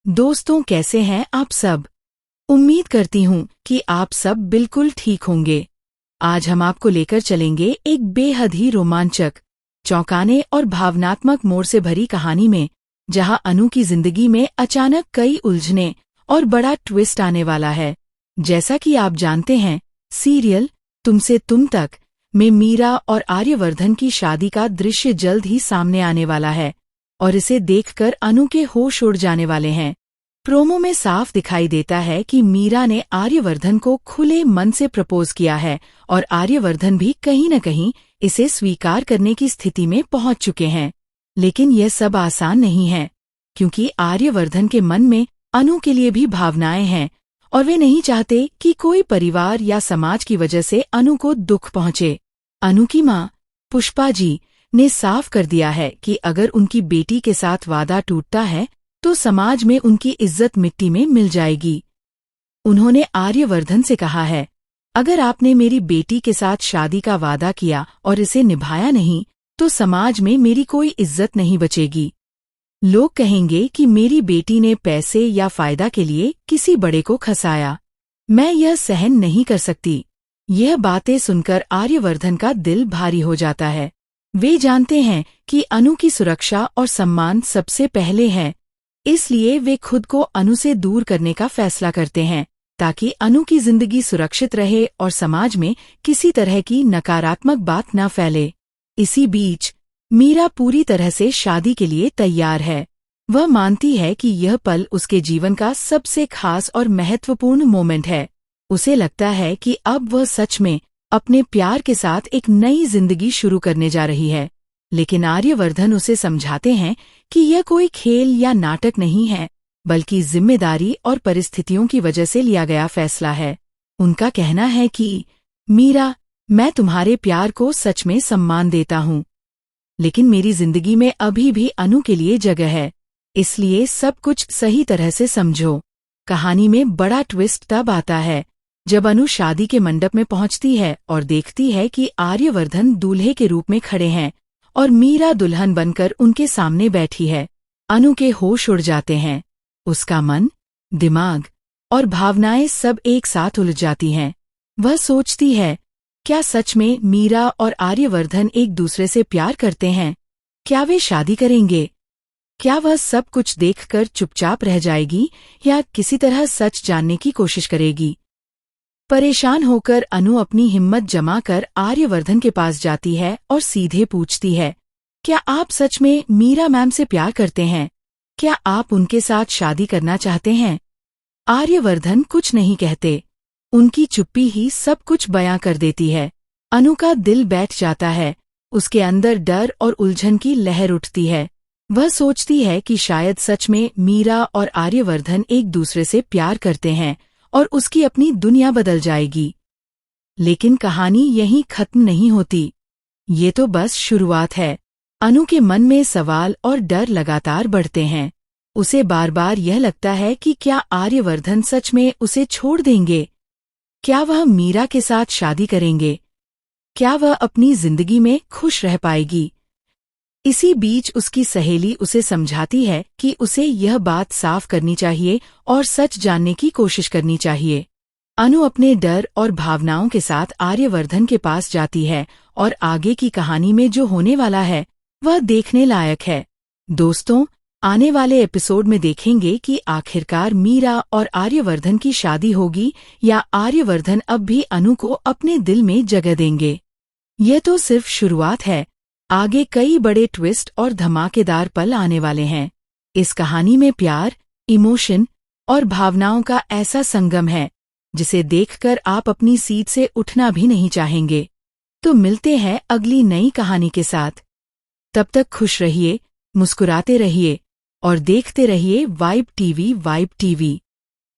दोस्तों, कैसे हैं आप सब। उम्मीद करती हूँ कि आप सब बिल्कुल ठीक होंगे। आज हम आपको लेकर चलेंगे एक बेहद ही रोमांचक, चौंकाने और भावनात्मक मोड़ से भरी कहानी में, जहां अनु की जिंदगी में अचानक कई उलझने और बड़ा ट्विस्ट आने वाला है। जैसा कि आप जानते हैं, सीरियल तुमसे तुम तक में मीरा और आर्यवर्धन की शादी का दृश्य जल्द ही सामने आने वाला है और इसे देखकर अनु के होश उड़ जाने वाले हैं। प्रोमो में साफ दिखाई देता है कि मीरा ने आर्यवर्धन को खुले मन से प्रपोज किया है और आर्यवर्धन भी कहीं न कहीं इसे स्वीकार करने की स्थिति में पहुंच चुके हैं। लेकिन यह सब आसान नहीं है, क्योंकि आर्यवर्धन के मन में अनु के लिए भी भावनाएं हैं और वे नहीं चाहते कि कोई परिवार या समाज की वजह से अनु को दुख पहुंचे। अनु की मां पुष्पा जी ने साफ कर दिया है कि अगर उनकी बेटी के साथ वादा टूटता है तो समाज में उनकी इज्जत मिट्टी में मिल जाएगी। उन्होंने आर्यवर्धन से कहा है, अगर आपने मेरी बेटी के साथ शादी का वादा किया और इसे निभाया नहीं तो समाज में मेरी कोई इज्जत नहीं बचेगी। लोग कहेंगे कि मेरी बेटी ने पैसे या फायदा के लिए किसी बड़े को खसाया। मैं यह सहन नहीं कर सकती। यह बातें सुनकर आर्यवर्धन का दिल भारी हो जाता है। वे जानते हैं कि अनु की सुरक्षा और सम्मान सबसे पहले है, इसलिए वे खुद को अनु से दूर करने का फैसला करते हैं ताकि अनु की जिंदगी सुरक्षित रहे और समाज में किसी तरह की नकारात्मक बात न फैले। इसी बीच मीरा पूरी तरह से शादी के लिए तैयार है। वह मानती है कि यह पल उसके जीवन का सबसे खास और महत्वपूर्ण मोमेंट है। उसे लगता है कि अब वह सच में अपने प्यार के साथ एक नई जिंदगी शुरू करने जा रही है। लेकिन आर्यवर्धन उसे समझाते हैं कि यह कोई खेल या नाटक नहीं है, बल्कि जिम्मेदारी और परिस्थितियों की वजह से लिया गया फैसला है। उनका कहना है कि मीरा, मैं तुम्हारे प्यार को सच में सम्मान देता हूँ, लेकिन मेरी जिंदगी में अभी भी अनु के लिए जगह है, इसलिए सब कुछ सही तरह से समझो। कहानी में बड़ा ट्विस्ट तब आता है जब अनु शादी के मंडप में पहुंचती है और देखती है कि आर्यवर्धन दूल्हे के रूप में खड़े हैं और मीरा दुल्हन बनकर उनके सामने बैठी है। अनु के होश उड़ जाते हैं। उसका मन, दिमाग और भावनाएं सब एक साथ उलझ जाती हैं। वह सोचती है, क्या सच में मीरा और आर्यवर्धन एक दूसरे से प्यार करते हैं? क्या वे शादी करेंगे? क्या वह सब कुछ देखकर चुपचाप रह जाएगी या किसी तरह सच जानने की कोशिश करेगी? परेशान होकर अनु अपनी हिम्मत जमाकर आर्यवर्धन के पास जाती है और सीधे पूछती है, क्या आप सच में मीरा मैम से प्यार करते हैं? क्या आप उनके साथ शादी करना चाहते हैं? आर्यवर्धन कुछ नहीं कहते। उनकी चुप्पी ही सब कुछ बयां कर देती है। अनु का दिल बैठ जाता है। उसके अंदर डर और उलझन की लहर उठती है। वह सोचती है कि शायद सच में मीरा और आर्यवर्धन एक दूसरे से प्यार करते हैं और उसकी अपनी दुनिया बदल जाएगी। लेकिन कहानी यहीं खत्म नहीं होती। ये तो बस शुरुआत है। अनु के मन में सवाल और डर लगातार बढ़ते हैं। उसे बार बार यह लगता है कि क्या आर्यवर्धन सच में उसे छोड़ देंगे? क्या वह मीरा के साथ शादी करेंगे? क्या वह अपनी जिंदगी में खुश रह पाएगी? इसी बीच उसकी सहेली उसे समझाती है कि उसे यह बात साफ करनी चाहिए और सच जानने की कोशिश करनी चाहिए। अनु अपने डर और भावनाओं के साथ आर्यवर्धन के पास जाती है और आगे की कहानी में जो होने वाला है वह देखने लायक है। दोस्तों, आने वाले एपिसोड में देखेंगे कि आखिरकार मीरा और आर्यवर्धन की शादी होगी या आर्यवर्धन अब भी अनु को अपने दिल में जगह देंगे। यह तो सिर्फ शुरुआत है। आगे कई बड़े ट्विस्ट और धमाकेदार पल आने वाले हैं। इस कहानी में प्यार, इमोशन और भावनाओं का ऐसा संगम है जिसे देखकर आप अपनी सीट से उठना भी नहीं चाहेंगे। तो मिलते हैं अगली नई कहानी के साथ। तब तक खुश रहिए, मुस्कुराते रहिए और देखते रहिए वाइब टीवी।